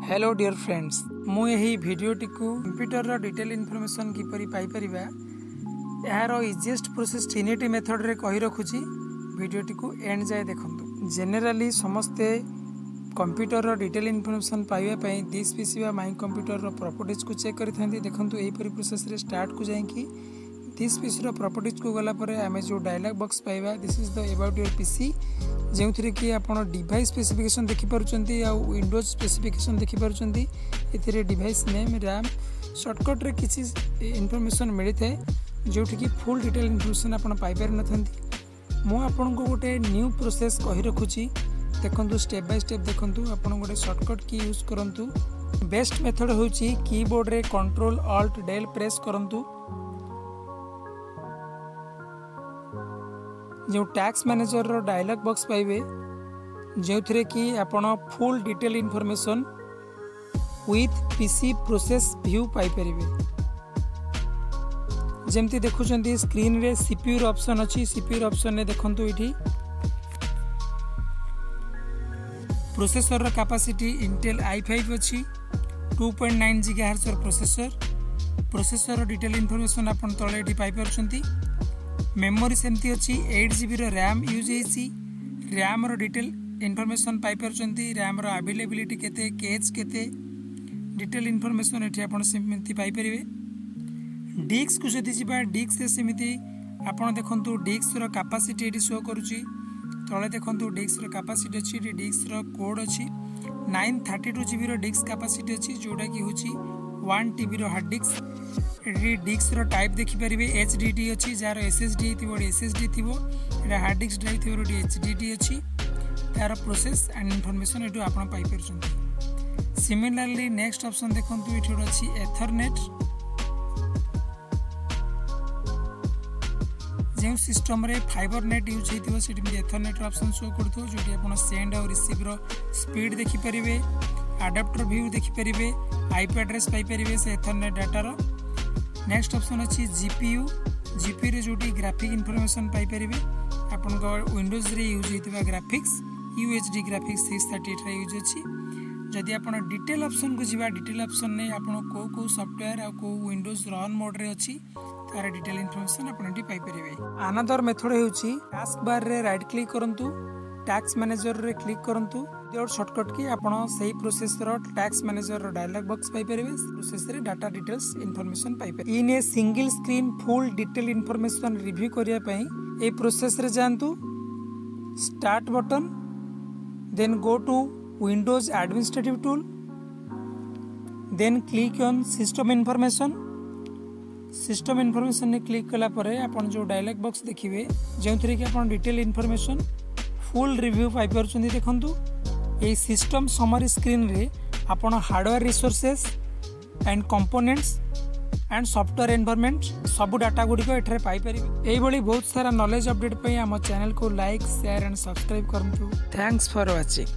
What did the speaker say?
Hello dear friends मु यही वीडियोटी को कंप्यूटर डिटेल इनफॉरमेशन किपरि पाई परिबा यार इजीएस्ट प्रोसेस ट्रिनिटी मेथड रे कहि रखुची वीडियोटी को एंड जाए देखंतु। जनरली समस्ते कंप्यूटर डिटेल इनफॉरमेशन पाइबा पई दिस पीसी बा माई कंप्यूटर रो प्रॉपर्टीज को चेक करि थांती। देखंतु एही परि प्रोसेस रे स्टार्ट को जाय कि दिस पीसी रो प्रॉपर्टीज को गला परे आमे जो डायलॉग बॉक्स पाइबा this is the about your PC जो थी कि आपण डिवाइस स्पेसिफिकेशन देखिपार आ विंडोज स्पेसिफिकेशन देखिपार ए डिवाइस नेम रैम शॉर्टकट रे किसी इनफॉरमेशन मिलता है जो कि फुल डिटेल इनफॉरमेशन आपण पाइपर न मु आपन को गोटे न्यू प्रोसेस कहि रखुची। देखंतु स्टेप बाय स्टेप देखंतु आपण गोटे शॉर्टकट की यूज करंतु। बेस्ट मेथड होची कीबोर्ड रे कंट्रोल ऑल्ट डेल प्रेस करंतु। जो टैक्स मैनेजर रो डायलॉग बॉक्स पाइबे जो थरे कि आपण full detail information with PC process view पाई परिबे। जेमती देखुचंती स्क्रीन रे सीपीयू रो ऑप्शन अछि। सीपीयू रो ऑप्शन ने देखंतु इठी प्रोसेसर रो कैपेसिटी इंटेल i5 अछि 2.9 गीगाहर्ट्ज रो प्रोसेसर रो डिटेल इनफॉरमेशन आपण तळे इठी पाई परछंती। मेमोरी सेमती अच्छी 8 GB रैम यूज होती। रैम रो डिटेल इनफॉरमेशन पाई परछंती। रैम रो अवेलेबिलिटी केते कैच केते डिटेल इनफॉरमेशन एठी आपण सेमती पाई परिबे। डिस्क को जदि जिबा डिस्क से सेमती आपण देखंतु डिस्क रो कैपेसिटी एठी शो करूची। तळे देखंतु डिस्क रो कैपेसिटी अछि। डिस्क रो कोड अछि 932 GB रो डिस्क कैपेसिटी अछि जोटा कि होची 1 TB रो हार्ड डिस्क। डिस्क रो टाइप देखि परिबे एचडीडी अछि जार एसएसडी थिबो एसएसडी थिबो एटा हार्ड डिस्क ड्राइव थिबो एचडीडी अछि। तार प्रोसेस एंड इनफॉरमेशन एटू आपण पाई परछंती। सिमिलरली नेक्स्ट ऑप्शन देखंतु एठी अछि एथरनेट। जे सिस्टम रे फाइबर नेट यूज हेतिबो सेठी एथरनेट ऑप्शन शो करथो जोटी आपण सेंड और रिसीव रो स्पीड देखि परिबे। अडाप्टर व्यू देखि परिबे। आईपी एड्रेस पाई परिबे से एथरनेट डाटा रो। नेक्स्ट ऑप्शन अच्छी जीपीयू रे जोटी ग्राफिक इनफॉरमेशन पाई परिबे। आपन को विंडोज रे यूज हेतिबा ग्राफिक्स यूएचडी ग्राफिक्स 638 रे यूज अछि। जदि आपन डिटेल ऑप्शन को जिबा डिटेल ऑप्शन ने आपन को सॉफ्टवेयर आ को विंडोज रन मोड रे अछि तार डिटेल इनफॉरमेशन आपन डी पाई परिबे। अनदर मेथड हेउछि टास्क बार रे राइट क्लिक करंतु टैक्स मैनेजर रे क्लिक करंतु और शॉर्टकट की आपण सही प्रोसेस रो टैक्स मैनेजर रो डायलॉग बॉक्स पाई परिबे। प्रोसेस रे डाटा डिटेल्स इनफॉरमेशन पाई परिबे। In a single screen full detail information review करिया पई ए प्रोसेस रे जानतु start button then go to Windows administrative tool then click on system information. System information ने क्लिक कला परे आपण जो डायलॉग बॉक्स देखिबे जेउथरे कि आपण डिटेल इनफॉरमेशन फुल रिव्यू पाई परछंती। देखंतु ए सिस्टम समरी स्क्रीन रे आपण hardware resources and components and software environment सब डाटा गुडी को एठरे पाई परिबे। एई भली बहुत सारा नॉलेज अपडेट पई हम चैनल को लाइक शेयर एंड सब्सक्राइब करंतु। Thanks for watching.